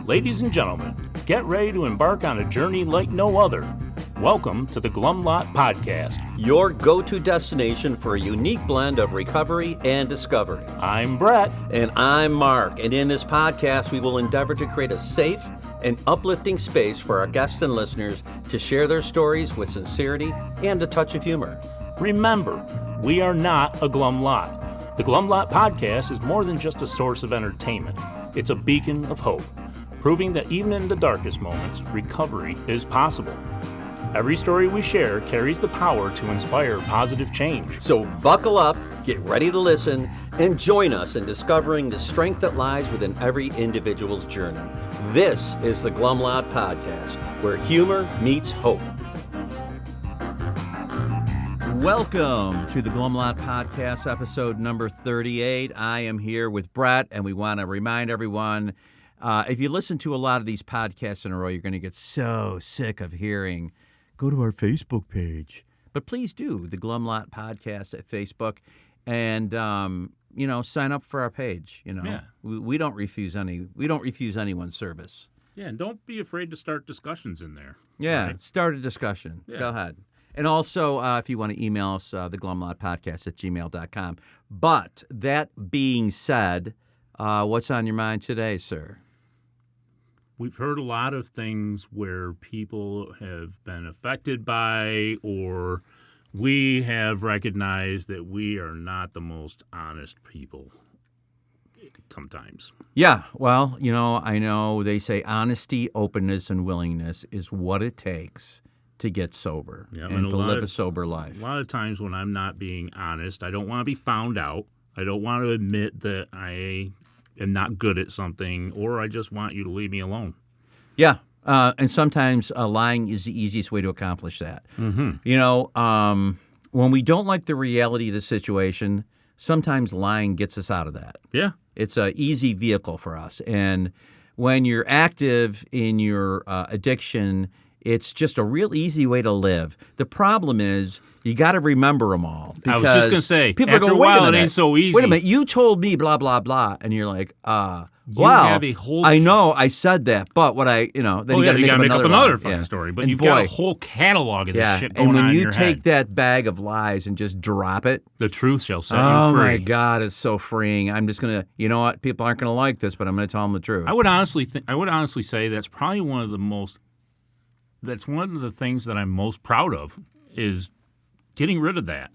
Ladies and gentlemen, get ready to embark on a journey like no other. Welcome to the Glum Lot Podcast, your go-to destination for a unique blend of recovery and discovery. I'm Brett. And I'm Mark. And in this podcast, we will endeavor to create a safe and uplifting space for our guests and listeners to share their stories with sincerity and a touch of humor. Remember, we are not a Glum Lot. The Glum Lot Podcast is more than just a source of entertainment. It's a beacon of hope, proving that even in the darkest moments, recovery is possible. Every story we share carries the power to inspire positive change. So buckle up, get ready to listen, and join us in discovering the strength that lies within every individual's journey. This is the Glum Lot Podcast, where humor meets hope. Welcome to the Glum Lot Podcast, episode number 38. I am here with Brett, and we want to remind everyone, if you listen to a lot of these podcasts in a row, you're going to get so sick of hearing, go to our Facebook page. But please do, the Glum Lot Podcast at Facebook, and sign up for our page. Yeah. We don't refuse anyone's service. Yeah, and don't be afraid to start discussions in there. Yeah, right? Start a discussion. Yeah. Go ahead. And also, if you want to email us, the glumlotpodcast at gmail.com. But that being said, what's on your mind today, sir? We've heard a lot of things where people have been affected by, or we have recognized that we are not the most honest people sometimes. Yeah, well, I know they say honesty, openness, and willingness is what it takes to get sober and to live a sober life. A lot of times when I'm not being honest, I don't want to be found out. I don't want to admit that I am not good at something, or I just want you to leave me alone. Yeah, and sometimes lying is the easiest way to accomplish that. Mm-hmm. When we don't like the reality of the situation, sometimes lying gets us out of that. Yeah. It's an easy vehicle for us. And when you're active in your addiction, it's just a real easy way to live. The problem is you got to remember them all. I was just going to say, people after are going, a while, it ain't so easy. Wait a minute, you told me blah, blah, blah. And you're like, wow, have a whole... I know I said that, but what then you got to make up another fucking story. But you've got a whole catalog of this shit going on in your head. And when you take that bag of lies and just drop it, the truth shall set you free. Oh my God, it's so freeing. I'm just going to, you know what, people aren't going to like this, but I'm going to tell them the truth. I would honestly say that's probably one of the things that I'm most proud of is getting rid of that.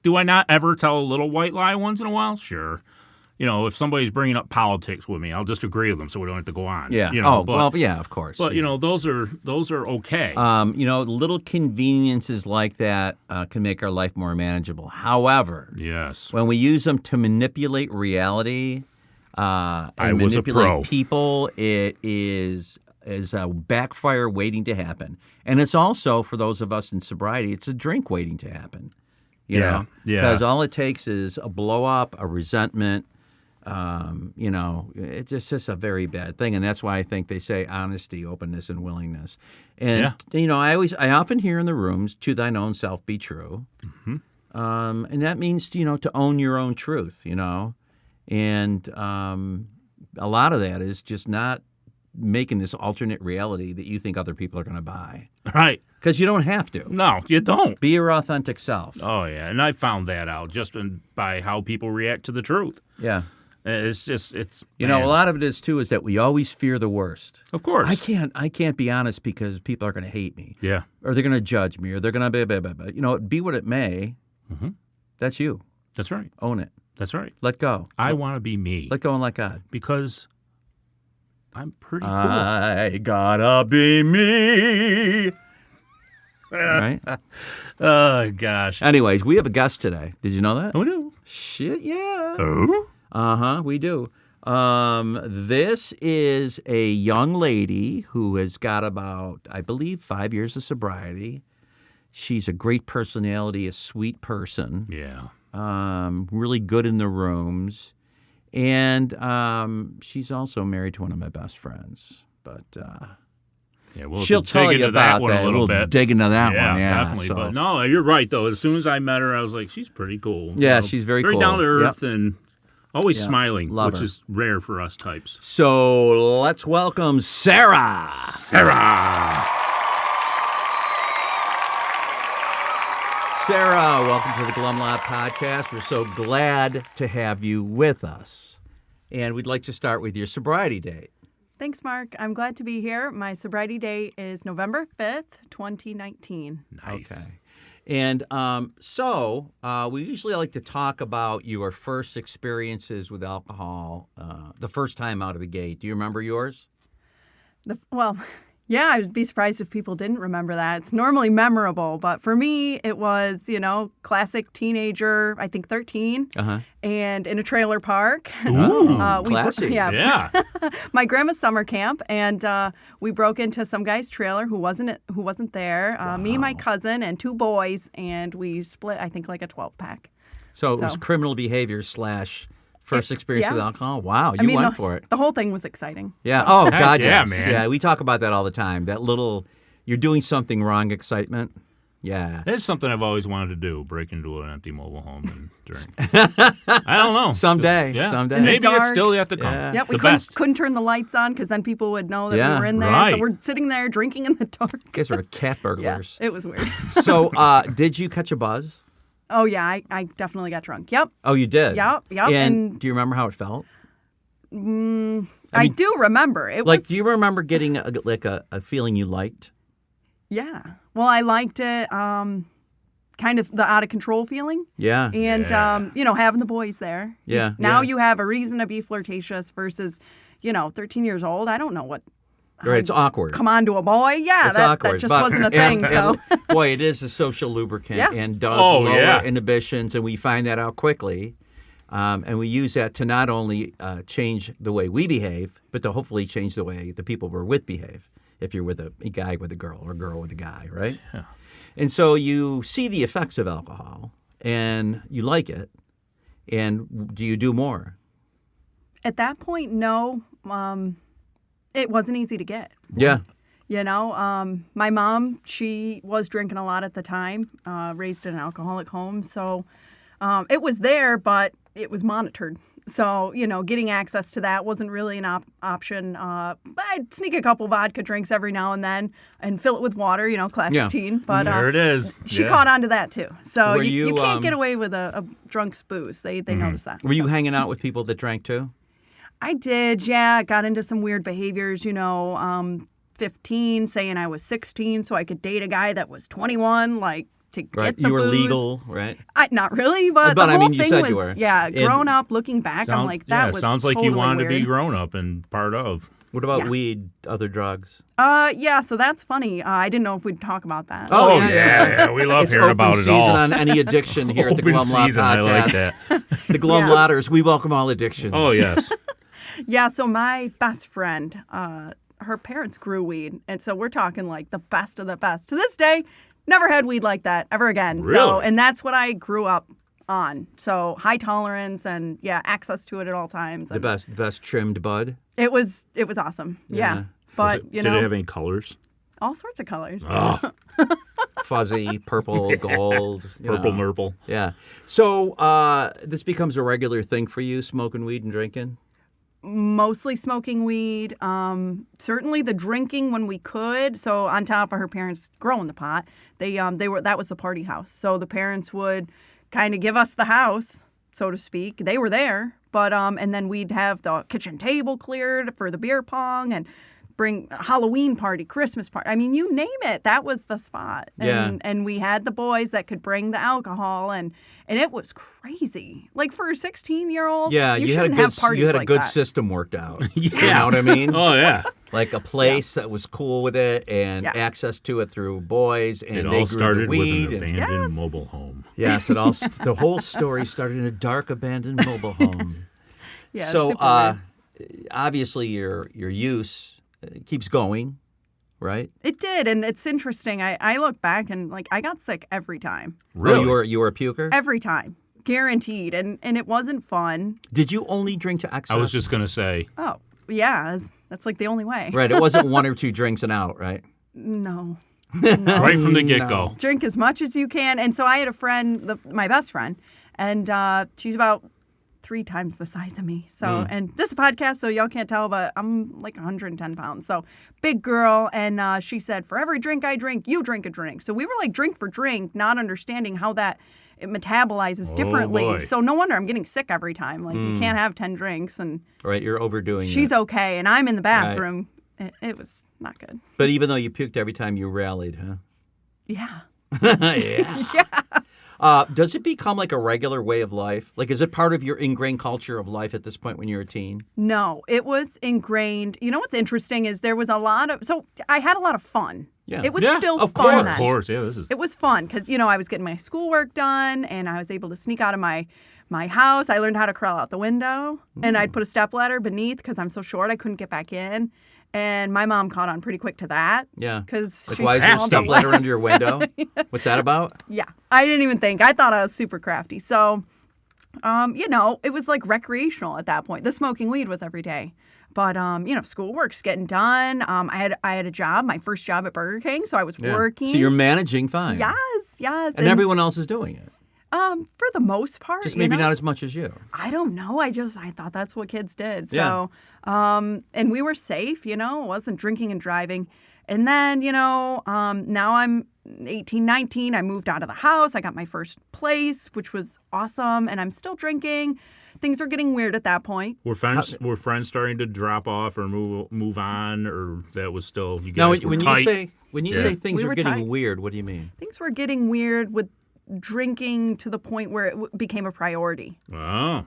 Do I not ever tell a little white lie once in a while? Sure. If somebody's bringing up politics with me, I'll just agree with them so we don't have to go on. Yeah. Yeah, of course. But, those are okay. Little conveniences like that can make our life more manageable. However, yes, when we use them to manipulate reality and manipulate people, it is a backfire waiting to happen. And it's also, for those of us in sobriety, it's a drink waiting to happen. You know? Because all it takes is a blow up, a resentment. It's just a very bad thing. And that's why I think they say honesty, openness, and willingness. And, I often hear in the rooms, to thine own self be true. Mm-hmm. And that means, to own your own truth, And a lot of that is just not making this alternate reality that you think other people are going to buy. Right. Because you don't have to. No, you don't. Be your authentic self. Oh, yeah. And I found that out just by how people react to the truth. Yeah. It's a lot of it is, too, is that we always fear the worst. Of course. I can't be honest because people are going to hate me. Yeah. Or they're going to judge me, or they're going to be what it may. Mm-hmm. That's you. That's right. Own it. That's right. Let go. I want to be me. Let go and let God. Because I'm pretty cool. I gotta be me. Right? Oh, gosh. Anyways, we have a guest today. Did you know that? We do. Shit, yeah. Oh? Uh-huh, we do. This is a young lady who has got about, I believe, 5 years of sobriety. She's a great personality, a sweet person. Yeah. Really good in the rooms. And she's also married to one of my best friends. But she'll tell you about that. We'll dig into that one. Yeah, definitely. So. But no, you're right, though. As soon as I met her, I was like, she's pretty cool. Yeah, she's very cool. Very down to earth and Always Yeah, smiling, love which her. is rare for us types. So let's welcome Sarah. Sarah! Sarah, welcome to the Glum Lot Podcast. We're so glad to have you with us. And we'd like to start with your sobriety date. Thanks, Mark. I'm glad to be here. My sobriety date is November 5th, 2019. Nice. Okay. And so we usually like to talk about your first experiences with alcohol, the first time out of the gate. Do you remember yours? Yeah, I'd be surprised if people didn't remember that. It's normally memorable, but for me, it was, classic teenager, I think 13, and in a trailer park. Ooh, classy. yeah. My grandma's summer camp, and we broke into some guy's trailer who wasn't there. Me, my cousin, and two boys, and we split, I think, like a 12-pack. So it was criminal behavior / first experience with alcohol? Wow, you went for it. The whole thing was exciting. Yeah. Oh, God, yeah, yes. man. Yeah, we talk about that all the time. That little, you're doing something wrong excitement. Yeah. That's something I've always wanted to do, break into an empty mobile home and drink. I don't know. Someday. Yeah. Someday. In the Maybe it's dark. still yet to come. Yeah. Yep, we The best. couldn't turn the lights on because then people would know that Yeah, we were in there. right. So we're sitting there drinking in the dark. You guys are cat Yeah, burglars. it was weird. So did you catch a buzz? Oh, yeah, I definitely got drunk. Yep. Oh, you did? Yep. And do you remember how it felt? I do remember. It was, Do you remember getting a feeling you liked? yeah. Well, I liked it, kind of the out of control feeling. Yeah. And, Yeah. having the boys there. Yeah. Now yeah. you have a reason to be flirtatious versus, 13 years old. I don't know what. Right, it's awkward. Come on to a boy. Yeah, It's that awkward. just but- wasn't a thing. So. Boy, it is a social lubricant Yeah. and does Oh, lower yeah. inhibitions, and we find that out quickly. And we use that to not only change the way we behave, but to hopefully change the way the people we're with behave. If you're with a guy with a girl or a girl with a guy, right? Yeah. And so you see the effects of alcohol, and you like it. And do you do more? At that point, no. It wasn't easy to get. Yeah. My mom, she was drinking a lot at the time, raised in an alcoholic home. So it was there, but it was monitored. So, getting access to that wasn't really an option. I'd sneak a couple vodka drinks every now and then and fill it with water, classic Yeah. teen. But There it is. she Yeah. caught on to that too. So Were you you, can't get away with a drunk's booze. They notice that. Were you hanging out with people that drank too? I did, yeah. Got into some weird behaviors, 15, saying I was 16 so I could date a guy that was 21, to Right. get the You were booze. legal, right? Not really, but But the I whole mean, you thing said was, you were. yeah, And- grown up, looking back, I'm like, that was sounds like totally you wanted to be weird. grown up and part of. What about Yeah. weed, other drugs? Yeah, so that's funny. I didn't know if we'd talk about that. Oh, yeah. We love It's hearing open about it season all. on any addiction here at the Open Glum Lot season. Podcast. I like that. The Glum Yeah. Lotters, we welcome all addictions. Oh, yes. Yeah, so my best friend, her parents grew weed, and so we're talking like the best of the best. To this day, never had weed like that ever again. So, Really? and that's what I grew up on. So high tolerance and access to it at all times. The And best trimmed bud. It was awesome. Yeah. Yeah. But Did it have any colors? all sorts of colors. Oh, Fuzzy, purple, gold. purple, murple. Yeah. So this becomes a regular thing for you, smoking weed and drinking? Mostly smoking weed. Certainly the drinking when we could. So on top of her parents growing the pot, that was the party house. So the parents would kind of give us the house, so to speak. They were there, but and then we'd have the kitchen table cleared for the beer pong and bring a Halloween party, Christmas party. I mean, you name it. That was the spot. And, and we had the boys that could bring the alcohol, and it was crazy. Like for a 16-year-old, Yeah, you had a shouldn't good have parties you had a like good that. system worked out. Yeah. You know what I mean? Oh, yeah. Like a place that was cool with it and Yeah. access to it through boys, and It they all grew started the with weed. an and, abandoned Yes. mobile home. yes, the whole story started in a dark abandoned mobile home. Yeah, So super weird. obviously your use keeps going, right? It did, and it's interesting. I look back and I got sick every time. Really? Oh, you were a puker? Every time. Guaranteed. And it wasn't fun. Did you only drink to excess? I was just going to say, Oh, yeah. That's like the only way. Right, it wasn't one or two drinks and out, right? No. right from the get-go. Drink as much as you can. And so I had a friend, my best friend, and she's about 3 times the size of me. So, and this is a podcast, so y'all can't tell, but I'm like 110 pounds. So big girl. And she said, for every drink I drink, you drink a drink. So we were like drink for drink, not understanding how that it metabolizes differently. Boy. So no wonder I'm getting sick every time. Like you can't have 10 drinks. And Right, you're overdoing she's it. okay. And I'm in the bathroom. It was not good. But even though you puked every time you rallied, huh? Yeah. Yeah. Yeah. Does it become like a regular way of life? Like, is it part of your ingrained culture of life at this point when you're a teen? No, it was ingrained. You know what's interesting is there was a lot of, so I had a lot of fun. Yeah. It was Yeah, still of fun course. then. Of course, yeah, this is. It was fun because, I was getting my schoolwork done and I was able to sneak out of my house. I learned how to crawl out the window and I'd put a stepladder beneath because I'm so short I couldn't get back in. And my mom caught on pretty quick to that. Yeah. Because Like, why is there a step ladder under your window? What's that about? Yeah. I didn't even think. I thought I was super crafty. So, it was like recreational at that point. The smoking weed was every day. But, schoolwork's getting done. I had a job, my first job at Burger King. So I was working. So you're managing fine. Yes. And everyone else is doing it. For the most part. Just maybe not as much as you. I don't know. I thought that's what kids did. Yeah. So, and we were safe, wasn't drinking and driving. And then, now I'm 18, 19. I moved out of the house. I got my first place, which was awesome. And I'm still drinking. Things are getting weird at that point. Were friends starting to drop off or move on, or that was still you guys Now, were when tight? you say things We are were getting tight. weird, what do you mean? Things were getting weird with drinking to the point where it became a priority. Oh,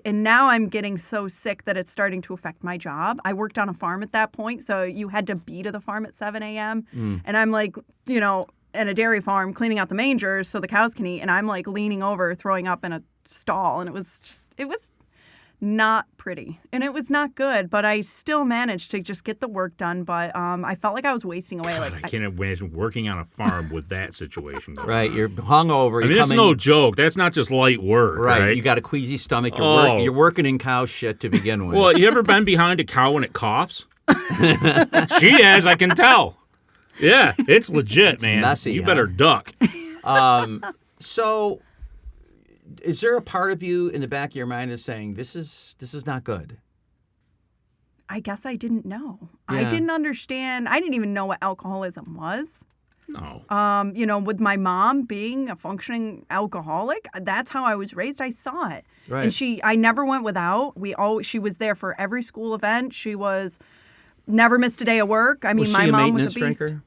And now I'm getting so sick that it's starting to affect my job. I worked on a farm at that point, so you had to be to the farm at 7 a.m. And I'm like, in a dairy farm cleaning out the mangers so the cows can eat, and I'm like leaning over, throwing up in a stall, and it was not pretty, and it was not good, but I still managed to just get the work done, but I felt like I was wasting away. God, I can't imagine working on a farm with that situation going Right, on. you're hungover. I mean, it's no joke. That's not just light work, right? You got a queasy stomach. Oh. You're working in cow shit to begin with. Well, you ever been behind a cow when it coughs? She has, I can tell. Yeah, it's legit, man. messy, you huh? better duck. So, is there a part of you in the back of your mind is saying this is not good? I guess I didn't know. Yeah. I didn't understand. I didn't even know what alcoholism was. No. With my mom being a functioning alcoholic, that's how I was raised. I saw it. Right. And I never went without. She was there for every school event. She was never missed a day of work. I mean, Was my she a mom was a maintenance beast. drinker?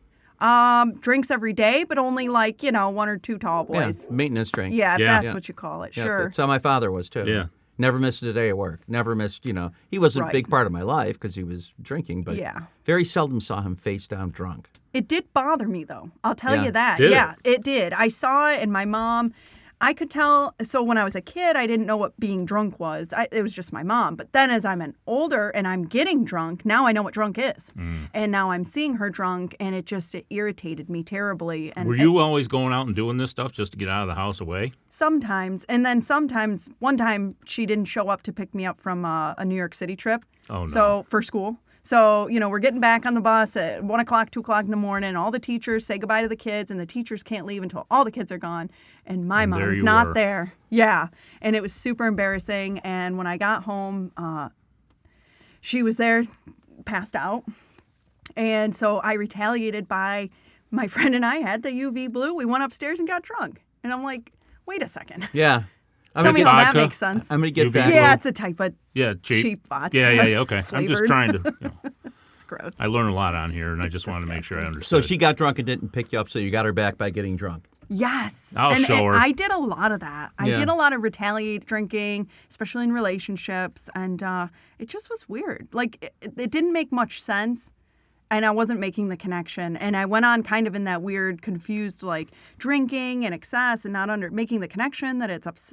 Drinks every day, but only 1 or 2 tall boys. Yeah, maintenance drink. Yeah, if Yeah. that's what you call it. Yeah, Sure. that's how my father was too. Yeah. Never missed a day of work. Never missed, he wasn't a Right. big part of my life because he was drinking, but Yeah. very seldom saw him face down drunk. It did bother me, though. I'll tell Yeah. you that. Did it? Yeah, it did. I saw it, and my mom, I could tell. So when I was a kid, I didn't know what being drunk was. It was just my mom. But then as I'm older and I'm getting drunk, now I know what drunk is. And now I'm seeing her drunk, and it irritated me terribly. And Were you always going out and doing this stuff just to get out of the house away? sometimes, and then sometimes, one time she didn't show up to pick me up from a New York City trip. Oh, no. So for school. So, we're getting back on the bus at 1 o'clock, 2 o'clock in the morning. All the teachers say goodbye to the kids, and the teachers can't leave until all the kids are gone. And my And there mom's you not were. there. Yeah. And it was super embarrassing. And when I got home, she was there, passed out. And so I retaliated by my friend and I had the UV blue. We went upstairs and got drunk. And I'm like, wait a second. Yeah. Tell me get how that vodka. makes sense. I'm going to get UV back. blue. Yeah, it's a type of Yeah, cheap. vodka. Yeah, okay. I'm just flavored. trying to, It's gross. I learn a lot on here, and I just want to make sure I So understood. she got drunk and didn't pick you up, so you got her back by getting drunk. Yes. I'll and, show and her. I did a lot of that. I Yeah. did a lot of retaliate drinking, especially in relationships. And it just was weird. It didn't make much sense. And I wasn't making the connection. And I went on kind of in that weird, confused, drinking and excess and not making the connection that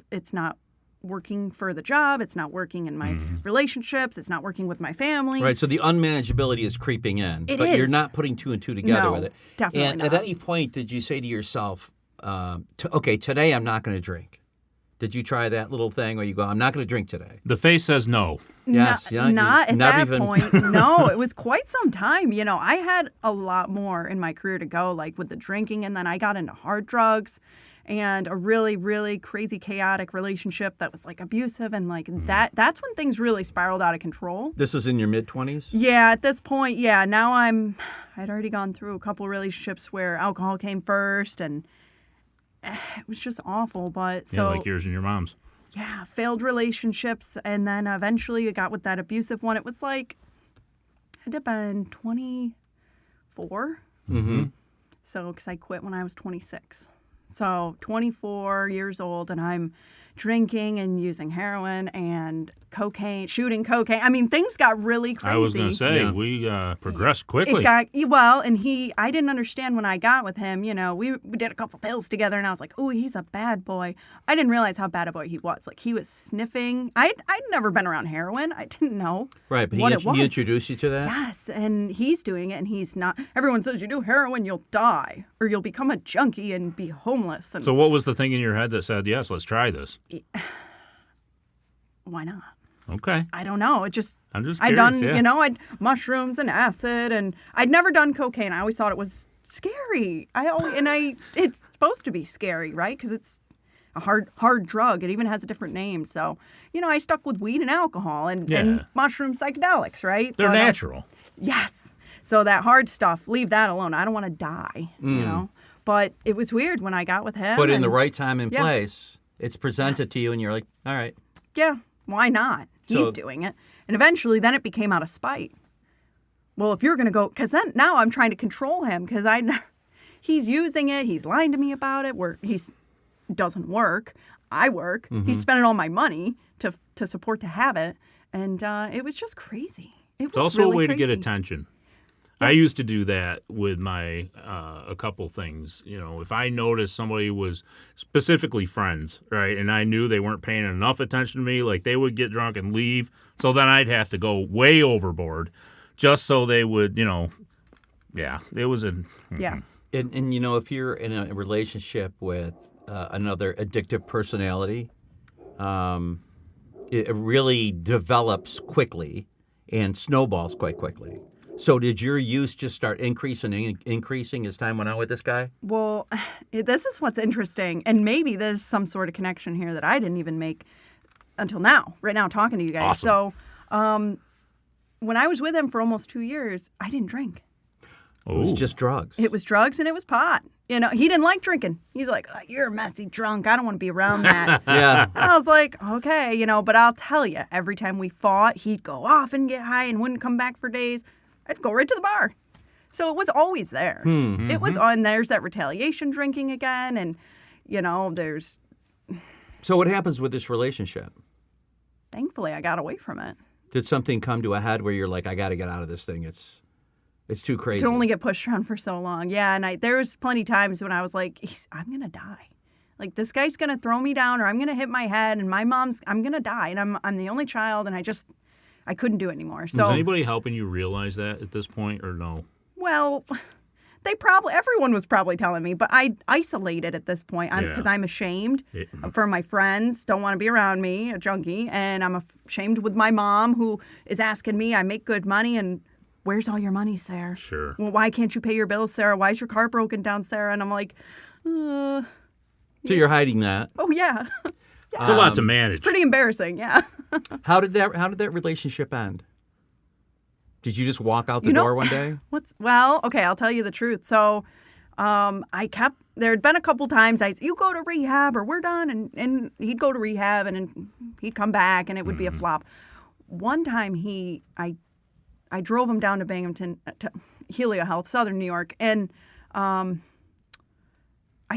it's not working for the job. It's not working in my relationships. It's not working with my family. Right, so the unmanageability is creeping in, It but you're is. not putting 2 and 2 together No, with it. definitely and not. at any point, did you say to yourself, okay, today I'm not going to drink? Did you try that little thing where you go, I'm not going to drink today? The face says no. Yes, yeah, Not at never that even- point. No, it was quite some time. I had a lot more in my career to go, with the drinking, and then I got into hard drugs. and a really, really crazy, chaotic relationship that was like abusive, and like that's when things really spiraled out of control. This was in your mid-20s? Yeah, at this point, yeah. Now I'd already gone through a couple relationships where alcohol came first, and it was just awful. But so like yours and your mom's. Yeah, failed relationships, and then eventually I got with that abusive one. It was like, I'd have been 24. Mm-hmm. So, because I quit when I was 26. So, 24 years old, and I'm drinking and using heroin and cocaine, shooting cocaine. I mean, things got really crazy. I was going to say, we progressed quickly. And I didn't understand when I got with him, we did a couple pills together, and I was like, oh, he's a bad boy. I didn't realize how bad a boy he was. Like, he was sniffing. I'd never been around heroin. I didn't know Right, but what it was. He introduced you to that? Yes, and he's doing it, and he's not. Everyone says you do heroin, you'll die, or you'll become a junkie and be homeless. And So what was the thing in your head that said, yes, let's try this? why not? Okay. I don't know. I'm just curious, I'd done, yeah. I'd mushrooms and acid, and I'd never done cocaine. I always thought it was scary. It's supposed to be scary, right? Because it's a hard drug. It even has a different name. So, I stuck with weed and alcohol and mushroom psychedelics, right? They're natural. Yes. So that hard stuff, leave that alone. I don't want to die, But it was weird when I got with him. But in the right time and place, it's presented to you, and you're like, all right. Yeah, why not? He's So- doing it. And eventually, then it became out of spite. Well, if you're going to go, because then now I'm trying to control him because he's using it. He's lying to me about it. Doesn't work. I work. He's spending all my money to support the habit. And it was just crazy. It's also really a way to crazy. get attention. I used to do that with my a couple things. If I noticed somebody was specifically friends, right, and I knew they weren't paying enough attention to me, like they would get drunk and leave, so then I'd have to go way overboard just so they would, it was a... Yeah. And if you're in a relationship with another addictive personality, it really develops quickly and snowballs quite quickly. So did your use just start increasing as time went on with this guy? Well, this is what's interesting. And maybe there's some sort of connection here that I didn't even make until now, right now, talking to you guys. Awesome. So when I was with him for almost 2 years, I didn't drink. It was just drugs. It was drugs and it was pot. He didn't like drinking. He's like, oh, you're a messy drunk. I don't want to be around that. Yeah. And I was like, okay, but I'll tell you, every time we fought, he'd go off and get high and wouldn't come back for days. I'd go right to the bar. So it was always there. Mm-hmm. It was on. There's that retaliation drinking again. And, there's... So what happens with this relationship? Thankfully, I got away from it. Did something come to a head where you're like, I got to get out of this thing? It's too crazy. Can only get pushed around for so long. Yeah, and there was plenty of times when I was like, I'm going to die. Like, this guy's going to throw me down, or I'm going to hit my head, and I'm going to die. And I'm the only child, and I couldn't do it anymore. So, was anybody helping you realize that at this point, or no? Well, everyone was probably telling me, but I isolated at this point because I'm ashamed for my friends, don't want to be around me, a junkie, and I'm ashamed with my mom who is asking me, I make good money, and where's all your money, Sarah? Sure. Well, why can't you pay your bills, Sarah? Why is your car broken down, Sarah? And I'm like, So you're hiding that. oh, yeah. It's a lot to manage. It's pretty embarrassing, yeah. How did that relationship end? Did you just walk out the door one day? Okay, I'll tell you the truth. So there had been a couple times you go to rehab or we're done, and he'd go to rehab and he'd come back and it would be a flop. One time I drove him down to Binghamton, to Helio Health, Southern New York, and I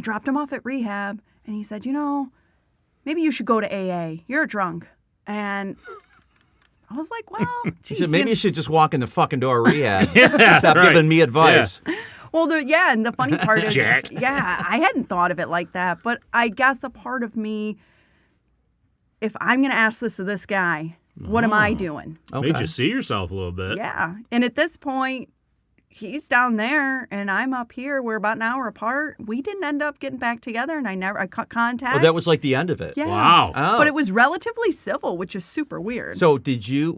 dropped him off at rehab, and he said, maybe you should go to AA. You're a drunk. And I was like, well, He geez. said, maybe you should just walk in the fucking door of rehab. Yeah, Stop right. giving me advice. Yeah. Well, and the funny part is, Jack. I hadn't thought of it like that, but I guess a part of me, if I'm going to ask this of this guy, what am I doing? Okay. Made you see yourself a little bit. Yeah. And at this point, he's down there and I'm up here. We're about an hour apart. We didn't end up getting back together, and I cut contact. Oh, that was like the end of it. Yeah. Wow. Oh. But it was relatively civil, which is super weird. So did you,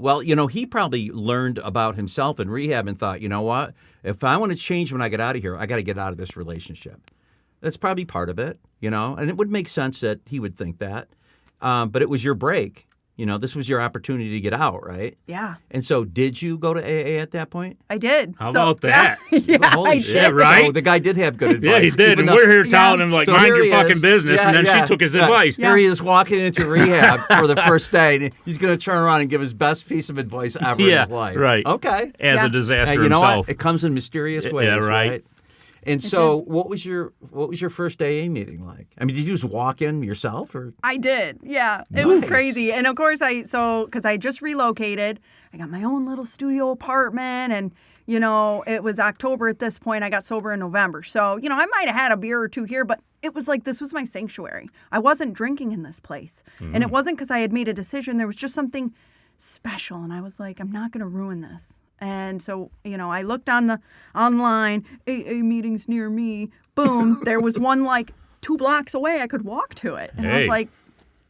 he probably learned about himself in rehab and thought, you know what? If I want to change when I get out of here, I got to get out of this relationship. That's probably part of it, and it would make sense that he would think that. But it was your break. This was your opportunity to get out, right? Yeah. And so did you go to AA at that point? I did. How about that? Yeah, Holy I shit, did. right? So the guy did have good advice. Yeah, he did. even And though- we're here telling him, like, So mind here your he fucking is. business. And then she took his advice. Here he is walking into rehab for the first day. And he's going to turn around and give his best piece of advice ever in his life. right. Okay. As Yeah. a disaster You know himself. what? It comes in mysterious ways, yeah, right. And so, what was your first AA meeting like? I mean, did you just walk in yourself, or? I did. Yeah. It was Nice. crazy. And of course, because I just relocated, I got my own little studio apartment, and, it was October at this point. I got sober in November. So, I might have had a beer or two here, but it was like this was my sanctuary. I wasn't drinking in this place. And it wasn't because I had made a decision. There was just something special. And I was like, I'm not going to ruin this. And so, I looked online, AA meetings near me. Boom, there was one like 2 blocks away. I could walk to it. And I was Hey. like,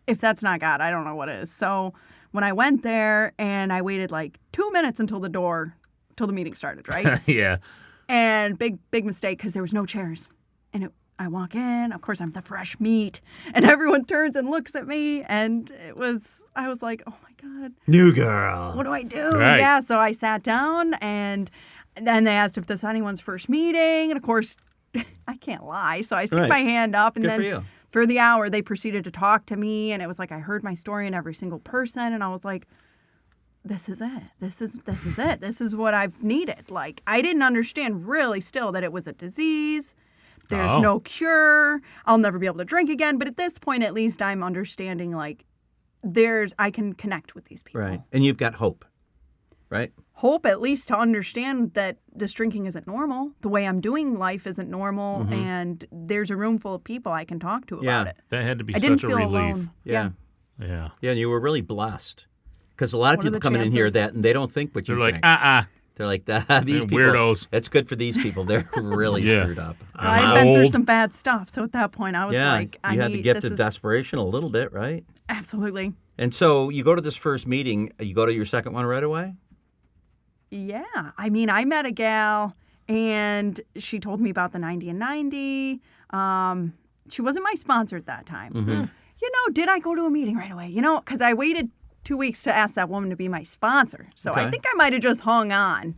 if that's not God, I don't know what is. So when I went there and I waited like 2 minutes until the meeting started, right? yeah. And big mistake because there was no chairs. And I walk in, of course I'm the fresh meat, and everyone turns and looks at me, and I was like, oh my God. New girl. What do I do? Right. Yeah, so I sat down, and then they asked if this is anyone's first meeting, and of course, I can't lie, so I stick Right. my hand up, and Good then for you. for the hour, they proceeded to talk to me, and it was like I heard my story in every single person, and I was like, this is it. This is it. This is what I've needed. Like, I didn't understand really still that it was a disease. There's Oh. no cure. I'll never be able to drink again. But at this point, at least I'm understanding, like, I can connect with these people. Right. And you've got hope, right? Hope at least to understand that this drinking isn't normal. The way I'm doing life isn't normal. And there's a room full of people I can talk to Yeah. about it. That had to be I didn't such a feel relief. alone. Yeah. Yeah. Yeah, and you were really blessed. Because a lot of What are people the come in here chances? that, and they don't think what you They're like, think. They're like, these people. weirdos. That's good for these people. They're really Yeah. screwed up. I'd been through old. some bad stuff. So at that point, I was Yeah, like, you had the gift this of is- desperation a little bit, right? Absolutely. And so you go to this first meeting. You go to your second one right away? Yeah. I mean, I met a gal, and she told me about the 90 and 90. She wasn't my sponsor at that time. Did I go to a meeting right away? Because I waited 2 weeks to ask that woman to be my sponsor. So Okay. I think I might have just hung on.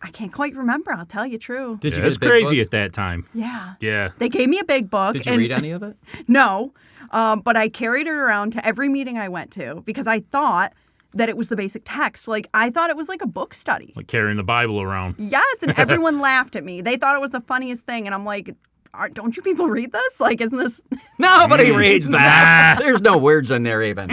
I can't quite remember. I'll tell you true. Did you Yeah, get it's a big crazy book? at that time. Yeah. Yeah. They gave me a big book. Did you and read any of it? No. But I carried it around to every meeting I went to because I thought that it was the basic text. Like, I thought it was like a book study. Like carrying the Bible around. Yes, and everyone laughed at me. They thought it was the funniest thing, and I'm like, don't you people read this? Like, isn't this? Nobody reads that. There's no words in there even.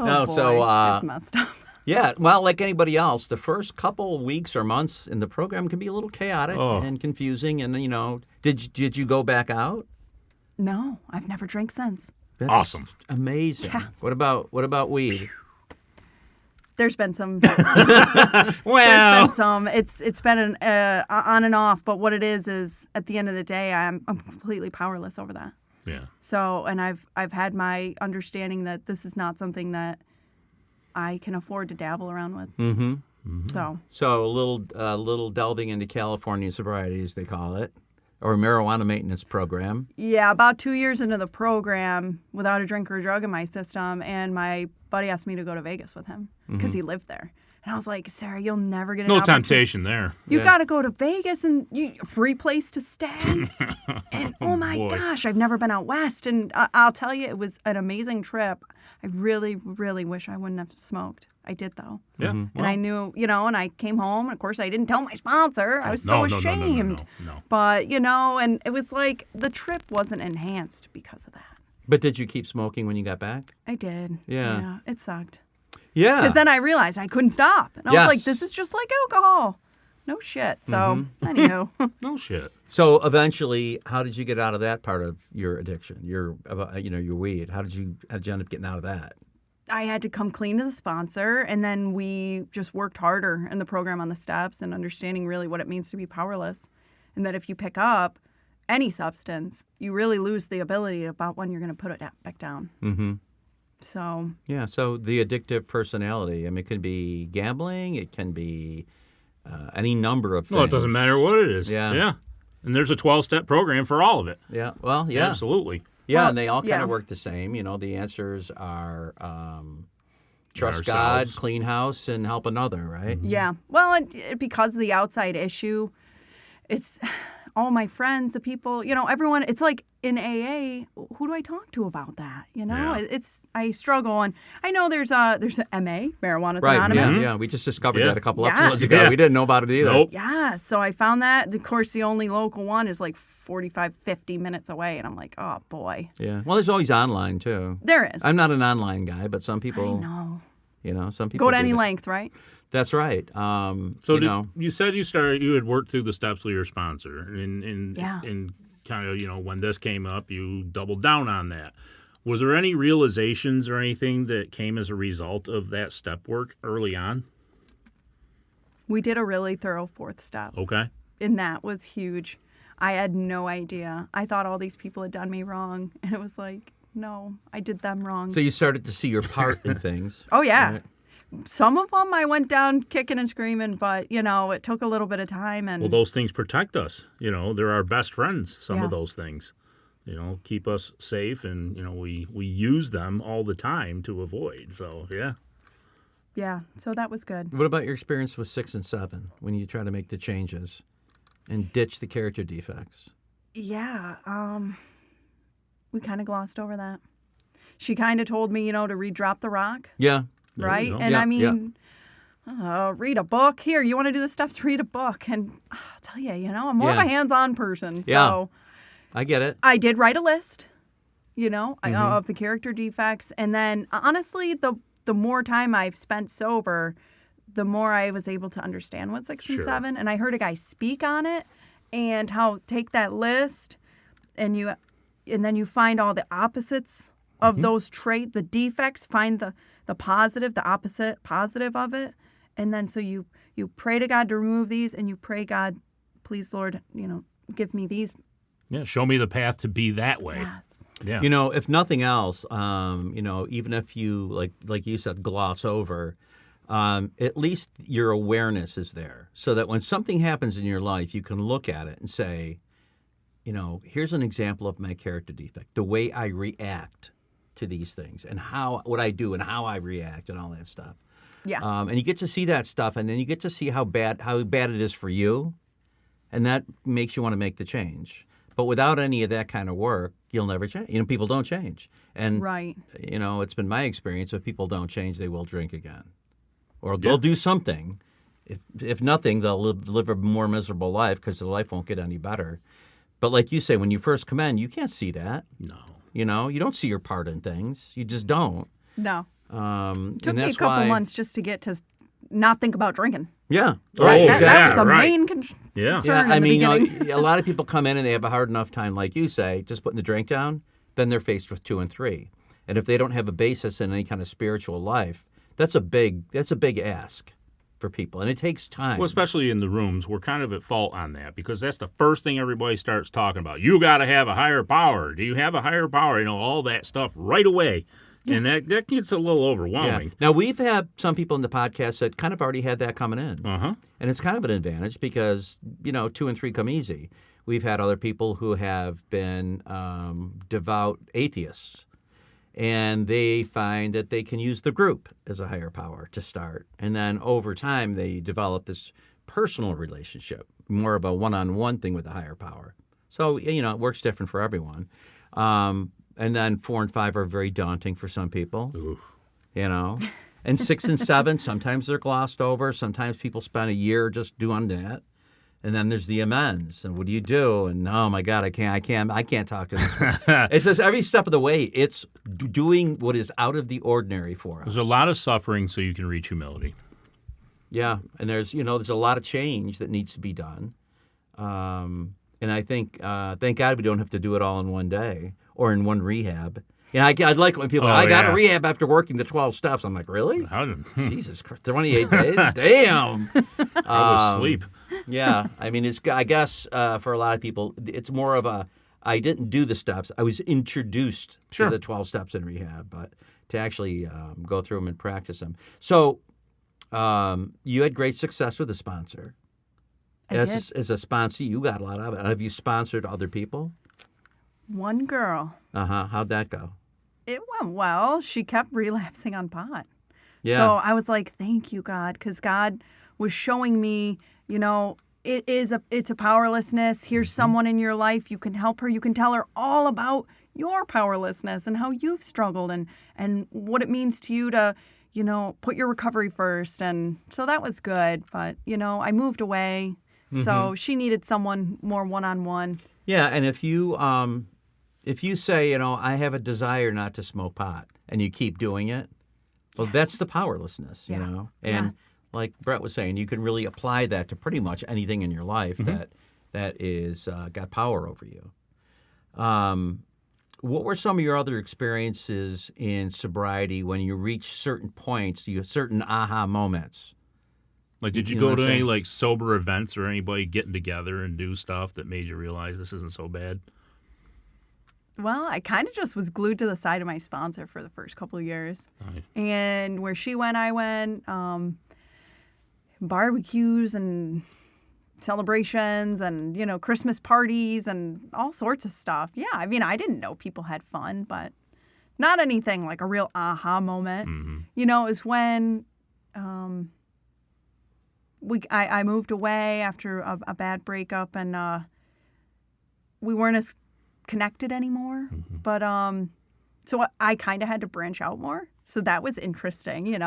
Oh, No, boy. so, It's messed up. Yeah, well, like anybody else, the first couple weeks or months in the program can be a little chaotic Oh. and confusing. And did you go back out? No, I've never drank since. That's Awesome. amazing. Yeah. What about weed? There's been some. Well, There's been some. It's been an on and off. But what it is at the end of the day, I'm completely powerless over that. Yeah. So, and I've had my understanding that this is not something that I can afford to dabble around with. Mm-hmm. So a little delving into California sobriety, as they call it, or marijuana maintenance program. yeah, about 2 years into the program, without a drink or a drug in my system, and my buddy asked me to go to Vegas with him because he lived there. And I was like, Sarah, you'll never get an No opportunity. temptation there. You Yeah. got to go to Vegas and free place to stay. And oh my boy. gosh, I've never been out west. And I'll tell you, it was an amazing trip. I really, really wish I wouldn't have smoked. I did, though. Yeah. And I knew, and I came home. And of course, I didn't tell my sponsor. I was No, so no, no, no, no, ashamed. no. But, and it was like the trip wasn't enhanced because of that. But did you keep smoking when you got back? I did. Yeah. It sucked. Yeah. Because then I realized I couldn't stop. And I Yes. was like, this is just like alcohol. No shit. So, anywho. No shit. So eventually, how did you get out of that part of your addiction? Your weed. How did you end up getting out of that? I had to come clean to the sponsor, and then we just worked harder in the program on the steps and understanding really what it means to be powerless. And that if you pick up any substance, you really lose the ability about when you're going to put it back down. Mm-hmm. So, Yeah. So the addictive personality. I mean, it can be gambling. It can be any number of things. Well, it doesn't matter what it is. Yeah. Yeah. And there's a 12-step program for all of it. Yeah. Well, yeah. Absolutely. Yeah, Well, and they all kind yeah. of work the same. The answers are trust Ourselves. God, clean house, and help another, right? Yeah. Well, and because of the outside issue, it's all my friends, the people, everyone. It's like in AA, who do I talk to about that? Yeah. I struggle, and I know there's a MA, Marijuana's Right. Anonymous. Yeah. We just discovered Yeah. that a couple Yeah. episodes ago. Yeah. We didn't know about it either. Nope. Yeah, so I found that. Of course, the only local one is like 45, 50 minutes away, and I'm like, oh boy, Yeah. Well, there's always online too. there is. I'm not an online guy, but some I people, know. some people Go to do any that. length, right? That's right. So you said you had worked through the steps with your sponsor, and Yeah. kind of, when this came up, you doubled down on that. Was there any realizations or anything that came as a result of that step work early on? We did a really thorough fourth step, Okay. and that was huge. I had no idea. I thought all these people had done me wrong, and it was like, no, I did them wrong. So you started to see your part in things. Oh, yeah. Right. Some of them I went down kicking and screaming, but, it took a little bit of time. And Well, those things protect us. They're our best friends, some Yeah. of those things. Keep us safe, and, we use them all the time to avoid. So, yeah. yeah, so that was good. What about your experience with 6 and 7 when you try to make the changes and ditch the character defects? Yeah, we kind of glossed over that. She kind of told me, to redrop the rock, Yeah. There you right? go. And Yeah, I mean, read a book. Here, you want to do the steps? Read a book. And I'll tell you, I'm more of Yeah. a hands-on person. So Yeah. I get it. I did write a list, Mm-hmm. of the character defects. And then, honestly, the more time I've spent sober, the more I was able to understand what 6 and Sure. 7. And I heard a guy speak on it and how take that list and then you find all the opposites of Mm-hmm. those traits, the defects, find the positive, the opposite positive of it. And then so you pray to God to remove these, and you pray, God, please, Lord, give me these. Yeah, show me the path to be that way. Yes. Yeah. If nothing else, even if you, like you said, gloss over, at least your awareness is there so that when something happens in your life, you can look at it and say, here's an example of my character defect, the way I react to these things and what I do and how I react and all that stuff. Yeah. And you get to see that stuff, and then you get to see how bad it is for you, and that makes you want to make the change. But without any of that kind of work, you'll never change. People don't change. And, Right. it's been my experience, if people don't change, they will drink again. Or they'll do something. If nothing, they'll live a more miserable life because their life won't get any better. But like you say, when you first come in, you can't see that. No. You don't see your part in things. You just don't. No. Took and me a that's couple why, months just to get to not think about drinking. Yeah. Right, That was the right. main Yeah. concern Yeah, in the beginning. a lot of people come in and they have a hard enough time, like you say, just putting the drink down. Then they're faced with 2 and 3, and if they don't have a basis in any kind of spiritual life, that's a big ask for people, and it takes time. Well, especially in the rooms, we're kind of at fault on that because that's the first thing everybody starts talking about. You got to have a higher power. Do you have a higher power? All that stuff right away. And that gets a little overwhelming. Now, we've had some people in the podcast that kind of already had that coming in. Uh-huh. And it's kind of an advantage because, 2 and 3 come easy. We've had other people who have been devout atheists, and they find that they can use the group as a higher power to start. And then over time, they develop this personal relationship, more of a one-on-one thing with a higher power. So, it works different for everyone. And then 4 and 5 are very daunting for some people, Oof. And 6 and 7, sometimes they're glossed over. Sometimes people spend a year just doing that. And then there's the amends. And what do you do? And oh my God, I can't talk to this one. It says every step of the way, it's doing what is out of the ordinary for us. There's a lot of suffering so you can reach humility. Yeah, and there's a lot of change that needs to be done. And I think, thank God we don't have to do it all in one day or in one rehab. I'd like when people, I got a rehab after working the 12 steps. I'm like, really? Jesus Christ, 28 days? Damn. I was asleep. Yeah, I mean, I guess for a lot of people, it's more of I didn't do the steps. I was introduced to the 12 steps in rehab, but to actually go through them and practice them. So you had great success with a sponsor. I did. As a sponsor, you got a lot of it. Have you sponsored other people? One girl. How'd that go? It went well. She kept relapsing on pot. Yeah. So I was like, thank you, God, because God was showing me, it's a powerlessness. Here's someone in your life. You can help her. You can tell her all about your powerlessness and how you've struggled and what it means to you to, put your recovery first. And so that was good. But, I moved away. So she needed someone more one-on-one. Yeah, and if you say, I have a desire not to smoke pot, and you keep doing it, well, that's the powerlessness, And like Brett was saying, you can really apply that to pretty much anything in your life that is got power over you. What were some of your other experiences in sobriety when you reached certain points, certain aha moments? Like, did you go to any, like, sober events or anybody getting together and do stuff that made you realize this isn't so bad? Well, I kind of just was glued to the side of my sponsor for the first couple of years. Right. And where she went, I went. Barbecues and celebrations and, Christmas parties and all sorts of stuff. Yeah, I mean, I didn't know people had fun, but not anything like a real aha moment. It was when I moved away after a bad breakup and we weren't as connected anymore. But so I kind of had to branch out more. So that was interesting,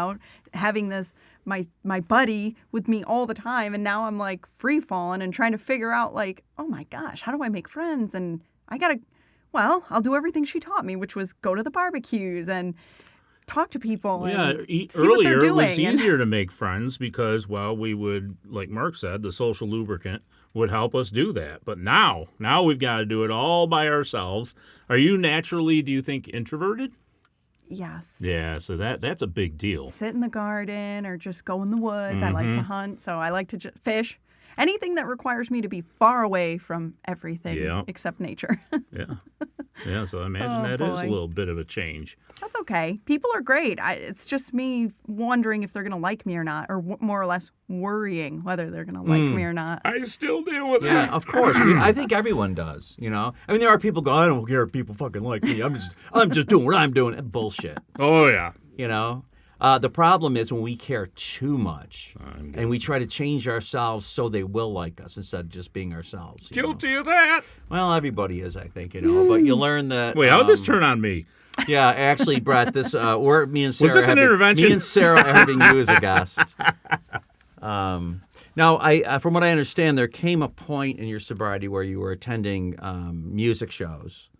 having this my buddy with me all the time, and now I'm like free falling and trying to figure out like, oh my gosh, how do I make friends? And I'll do everything she taught me, which was go to the barbecues and talk to people. And see what they're earlier doing. It was easier to make friends because, we would, like Mark said, the social lubricant would help us do that. But now we've got to do it all by ourselves. Are you naturally, do you think, introverted? Yes. Yeah, so that's a big deal. Sit in the garden or just go in the woods. I like to hunt, so I like to fish. Anything that requires me to be far away from everything except nature. Yeah, so I imagine that is a little bit of a change. That's okay. People are great. It's just me wondering if they're going to like me or not, or more or less worrying whether they're going to like me or not. I still deal with Yeah, that. of course. I think everyone does, I mean, there are people go, I don't care if people fucking like me. I'm just doing what I'm doing. Bullshit. Oh, yeah. The problem is when we care too much and we try to change ourselves so they will like us instead of just being ourselves. Guilty of that. Well, everybody is, I think, but you learn that. Wait, how did this turn on me? Yeah, actually, Brett, me and Sarah. Was this an intervention? Me and Sarah are having you as a guest. Now, from what I understand, there came a point in your sobriety where you were attending music shows.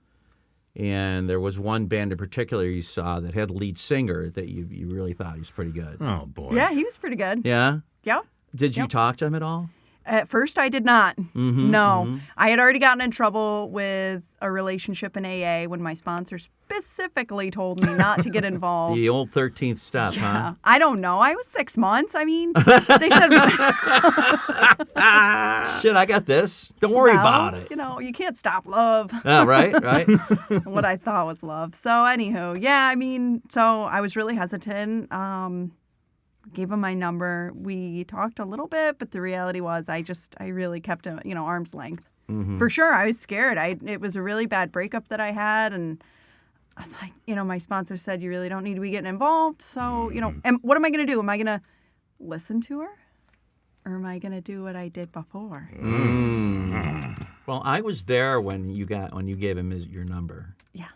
And there was one band in particular you saw that had a lead singer that you really thought he was pretty good. Oh, boy. Yeah, he was pretty good. Yeah? Yep. Did you talk to him at all? At first, I did not. No. I had already gotten in trouble with a relationship in AA when my sponsor specifically told me not to get involved. The old 13th step, huh? I don't know. I was 6 months. I mean, they said... Shit, I got this. Don't worry about it. You can't stop love. Right. What I thought was love. So, anywho, yeah, I mean, so I was really hesitant. Gave him my number. We talked a little bit, but the reality was I really kept him, arm's length. For sure, I was scared. It was a really bad breakup that I had, and I was like, my sponsor said you really don't need to be getting involved. So, and what am I going to do? Am I going to listen to her, or am I going to do what I did before? Well, I was there when you gave him your number. Yeah.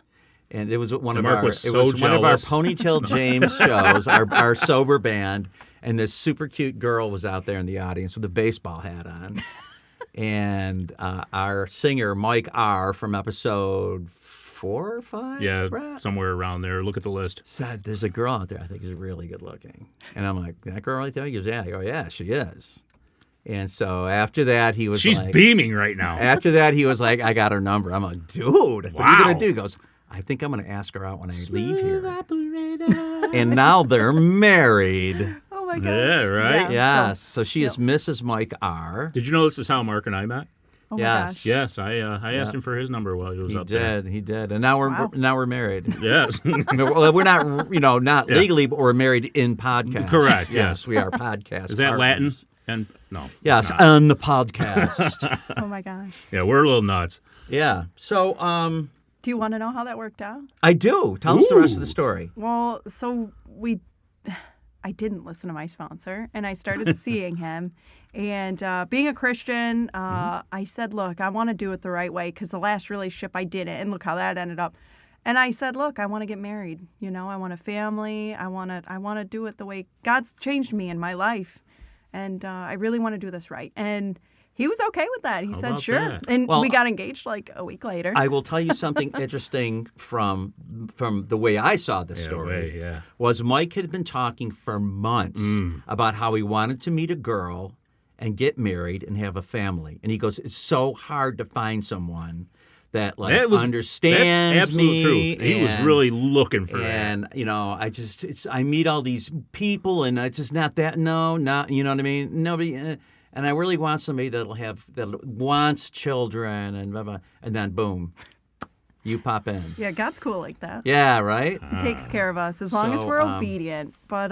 And it was one of our one of our Ponytail James shows, our sober band, and this super cute girl was out there in the audience with a baseball hat on. And our singer, Mike R., from episode 4 or 5? Yeah, Brett? somewhere around there. Look at the list. Said, there's a girl out there I think is really good looking. And I'm like, that girl right there? He goes, yeah. I go, yeah, she is. And so after that, he was She's beaming right now. After that, he was like, I got her number. I'm like, dude, what are you going to do? He goes, I think I'm going to ask her out when I leave here. And now they're married. Oh, my God. Yeah, right? Yeah. So she is Mrs. Mike R. Did you know this is how Mark and I met? Oh, my gosh. Yes, I asked him for his number while he was up there. He did. And now we're married. Yes. Well, we're not, not legally, but we're married in podcast. Correct, Yes, we are podcast Is that partners. Latin? And no. Yes, on the podcast. Oh my gosh. Yeah, we're a little nuts. Yeah. So, Do you want to know how that worked out? I do. Tell us the rest of the story. Well, so I didn't listen to my sponsor, and I started seeing him. And being a Christian, I said, look, I want to do it the right way, because the last relationship I didn't, and look how that ended up. And I said, look, I want to get married. You know, I want a family. I want to do it the way God's changed me in my life. And I really want to do this right. And he was okay with that. He How said, about sure. that? And Well, we got engaged like a week later. I will tell you something interesting from the way I saw the story. Was Mike had been talking for months about how he wanted to meet a girl and get married and have a family. And he goes, it's so hard to find someone that understands that's absolute me. truth. He was really looking for that. And, you know, I meet all these people and it's just not that, you know what I mean? Nobody, and I really want somebody that wants children and blah, blah, and then boom, you pop in. Yeah, God's cool like that. Yeah, right? He takes care of us as long as we're obedient. But,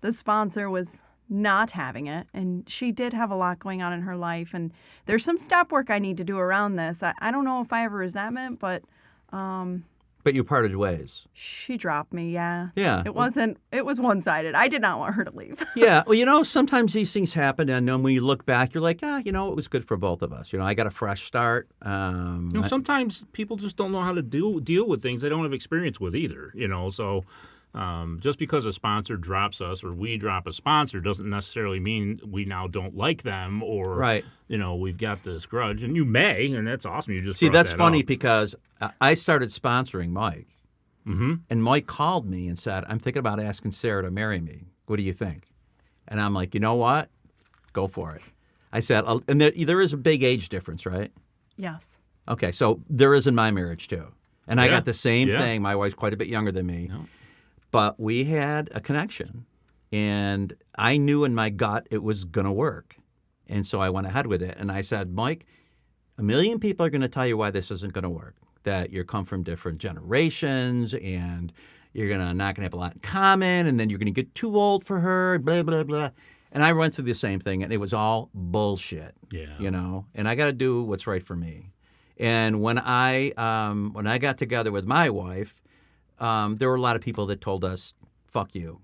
the sponsor was not having it, and she did have a lot going on in her life, and there's some step work I need to do around this. I don't know if I have a resentment, but But you parted ways. she dropped me. Yeah. Yeah. It was one-sided. I did not want her to leave. Yeah, well, you know, sometimes these things happen, and then when you look back, you're like, it was good for both of us. You know, I got a fresh start. Sometimes people just don't know how to deal with things they don't have experience with either, you know, so just because a sponsor drops us or we drop a sponsor doesn't necessarily mean we now don't like them or, you know, we've got this grudge. And you may, and that's awesome. You just See, that's funny up. because I started sponsoring Mike, and Mike called me and said, I'm thinking about asking Sarah to marry me. What do you think? And I'm like, you know what? Go for it. I said, and there is a big age difference, right? Yes. Okay, so there is in my marriage, too. And I got the same thing. My wife's quite a bit younger than me. No. But we had a connection, and I knew in my gut it was going to work. And so I went ahead with it. And I said, Mike, 1 million people are going to tell you why this isn't going to work, that you come from different generations, and you're not going to have a lot in common, and then you're going to get too old for her, blah, blah, blah. And I went through the same thing, and it was all bullshit, you know, and I got to do what's right for me. And when I got together with my wife, there were a lot of people that told us, fuck you,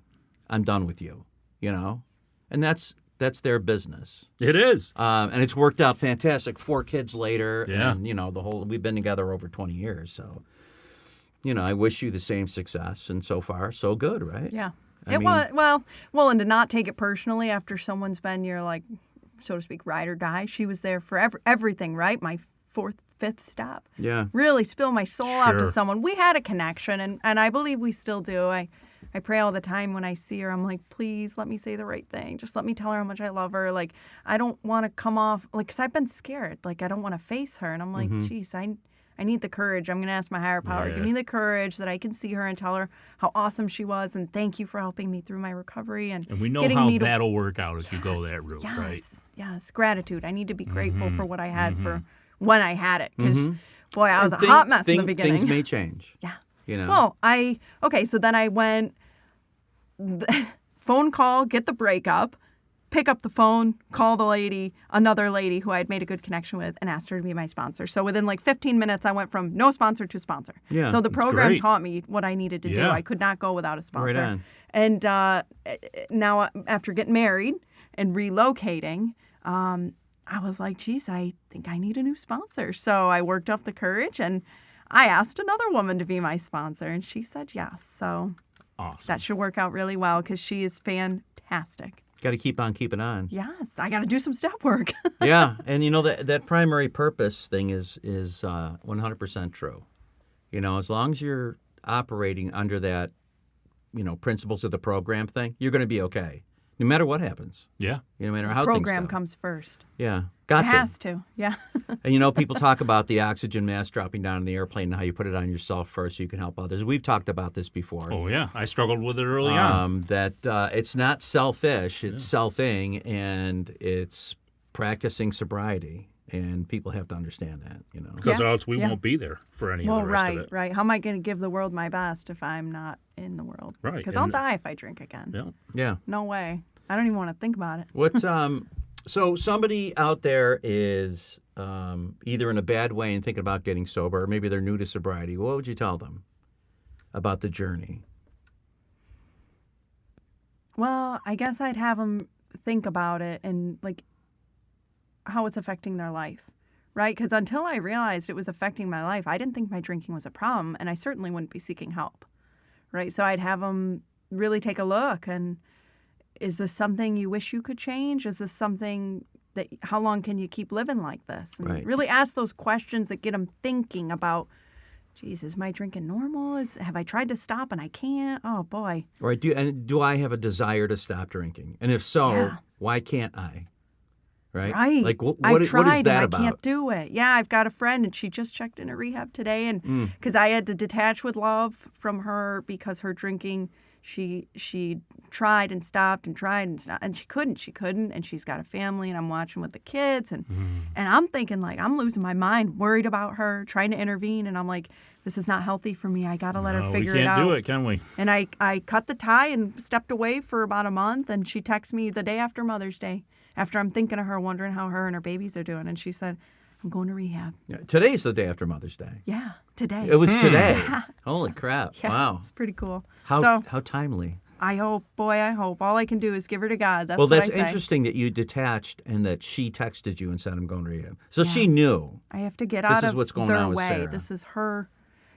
I'm done with you, you know? And that's their business. It is. And it's worked out fantastic. 4 kids later, Yeah. and, you know, we've been together over 20 years. So, you know, I wish you the same success, and so far, so good, right? Yeah. I mean- was, well, and to not take it personally after someone's been your, like, so to speak, ride or die. She was there for everything, right? My 4th, 5th stop. Yeah. Really spill my soul out to Sure. someone. We had a connection, and I believe we still do. I pray all the time when I see her. I'm like, please let me say the right thing. Just let me tell her how much I love her. Like, I don't want to come off, like, because I've been scared. Like, I don't want to face her. And I'm like, geez, I need the courage. I'm going to ask my higher power. Yeah. Give me the courage that I can see her and tell her how awesome she was. And thank you for helping me through my recovery. And we know getting how me to, that'll work out if you go that route, yes, right? Yes, gratitude. I need to be grateful for what I had for when I had it. Because, boy, I was And a hot mess in the beginning. Things may change. Yeah. You know? Well, so then I went, phone call, get the breakup, pick up the phone, call the lady, another lady who I had made a good connection with, and asked her to be my sponsor. So within like 15 minutes, I went from no sponsor to sponsor. Yeah, so the that's program great. taught me what I needed to do. Yeah. I could not go without a sponsor. Right on. And now, after getting married and relocating, I was like, geez, I think I need a new sponsor. So I worked up the courage, and I asked another woman to be my sponsor, and she said yes. So Awesome. that should work out really well because she is fantastic. Got to keep on keeping on. Yes, I got to do some step work. Yeah, and you know that primary purpose thing is 100% true. You know, as long as you're operating under that, you know, principles of the program thing, you're going to be okay, no matter what happens. Yeah. You know, no matter how Program things go. comes first. Yeah, got It to. has to. Yeah. And you know, people talk about the oxygen mask dropping down in the airplane and how you put it on yourself first so you can help others. We've talked about this before. Oh, yeah. I struggled with it early on. That it's not selfish, it's selfing, and it's practicing sobriety. And people have to understand that, you know. Because Yeah, else we yeah. won't be there for any of Well, the rest of it. right. How am I going to give the world my best if I'm not in the world? Right, Because and- I'll die if I drink again. Yeah. Yeah. No way. I don't even want to think about it. What's so somebody out there is either in a bad way and thinking about getting sober, or maybe they're new to sobriety. What would you tell them about the journey? Well, I guess I'd have them think about it and like how it's affecting their life, right? Because until I realized it was affecting my life, I didn't think my drinking was a problem, and I certainly wouldn't be seeking help, right? So I'd have them really take a look and is this something you wish you could change? Is this something that, how long can you keep living like this? And Right. really ask those questions that get them thinking about, geez, is my drinking normal? Have I tried to stop and I can't? Oh, boy. Right? Do I have a desire to stop drinking? And if so, Yeah. why can't I? Right? Right. Like what I've is tried that and about? I can't do it. Yeah, I've got a friend and she just checked into rehab today, and because I had to detach with love from her because her drinking, she tried and stopped and tried and stopped, and she couldn't, and she's got a family, and I'm watching with the kids, and I'm thinking like I'm losing my mind, worried about her, trying to intervene, and I'm like, this is not healthy for me. I got to let her figure it out. We can't do it, can we? And I cut the tie and stepped away for about a month, and she texted me the day after Mother's Day, after I'm thinking of her, wondering how her and her babies are doing, and she said, I'm going to rehab. Yeah, today's the day after Mother's Day. Yeah, today. It was today. Holy crap. Yeah, Wow. it's pretty cool. How So timely. I hope. All I can do is give her to God. That's Well, what that's I say. interesting that you detached and that she texted you and said, I'm going to rehab. So she knew. I have to get This out is of what's going their on with way. Sarah. This is her.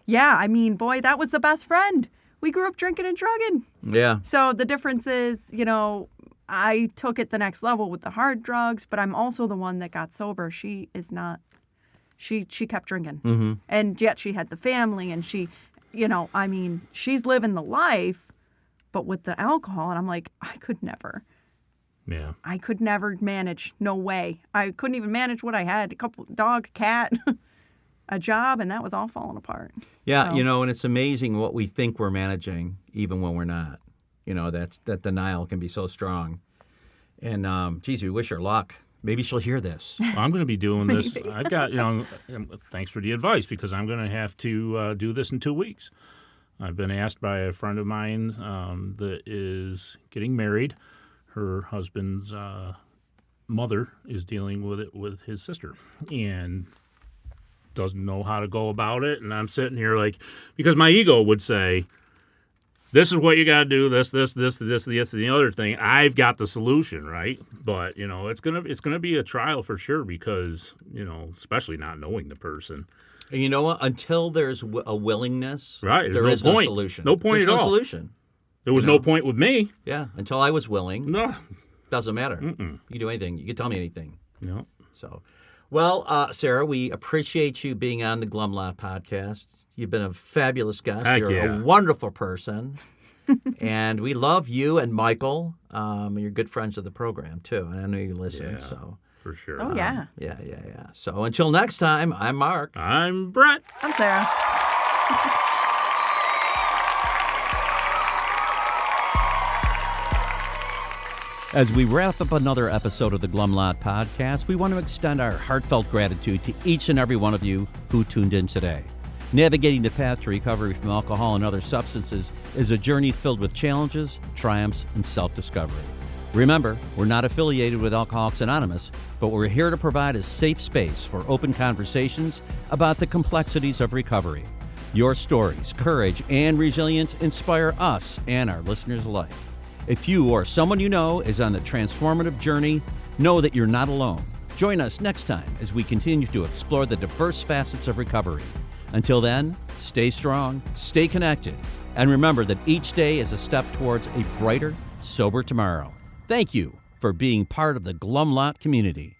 Yeah, I mean, boy, that was the best friend. We grew up drinking and drugging. Yeah. So the difference is, I took it the next level with the hard drugs, but I'm also the one that got sober. She is not. She kept drinking. Mm-hmm. And yet she had the family, and she, she's living the life, but with the alcohol. And I'm like, I could never. Yeah. I could never manage. No way. I couldn't even manage what I had. A couple dog, cat, a job, and that was all falling apart. Yeah, So- and it's amazing what we think we're managing even when we're not. That denial can be so strong. And, geez, we wish her luck. Maybe she'll hear this. Well, I'm going to be doing this. I've got, thanks for the advice, because I'm going to have to do this in 2 weeks. I've been asked by a friend of mine that is getting married. Her husband's mother is dealing with it with his sister and doesn't know how to go about it. And I'm sitting here like, because my ego would say, this is what you got to do, this, and the other thing. I've got the solution, right? But, it's gonna be a trial for sure because, especially not knowing the person. And you know what? Until there's a willingness, Right, there there's is no no point. solution. No point There's at no all. solution. There was no point with me. Yeah, until I was willing. No. Doesn't matter. You can do anything. You can tell me anything. No. So, well, Sarah, we appreciate you being on the Glum Lot Podcast. You've been a fabulous guest. Heck You're yeah. a wonderful person. And we love you and Michael. You're good friends of the program, too. And I know you listen. Yeah. So, For sure. Oh, yeah. yeah. So, until next time, I'm Mark. I'm Brett. I'm Sarah. As we wrap up another episode of the Glum Lot Podcast, we want to extend our heartfelt gratitude to each and every one of you who tuned in today. Navigating the path to recovery from alcohol and other substances is a journey filled with challenges, triumphs, and self-discovery. Remember, we're not affiliated with Alcoholics Anonymous, but we're here to provide a safe space for open conversations about the complexities of recovery. Your stories, courage, and resilience inspire us and our listeners alike. If you or someone you know is on the transformative journey, know that you're not alone. Join us next time as we continue to explore the diverse facets of recovery. Until then, stay strong, stay connected, and remember that each day is a step towards a brighter, sober tomorrow. Thank you for being part of the Glum Lot community.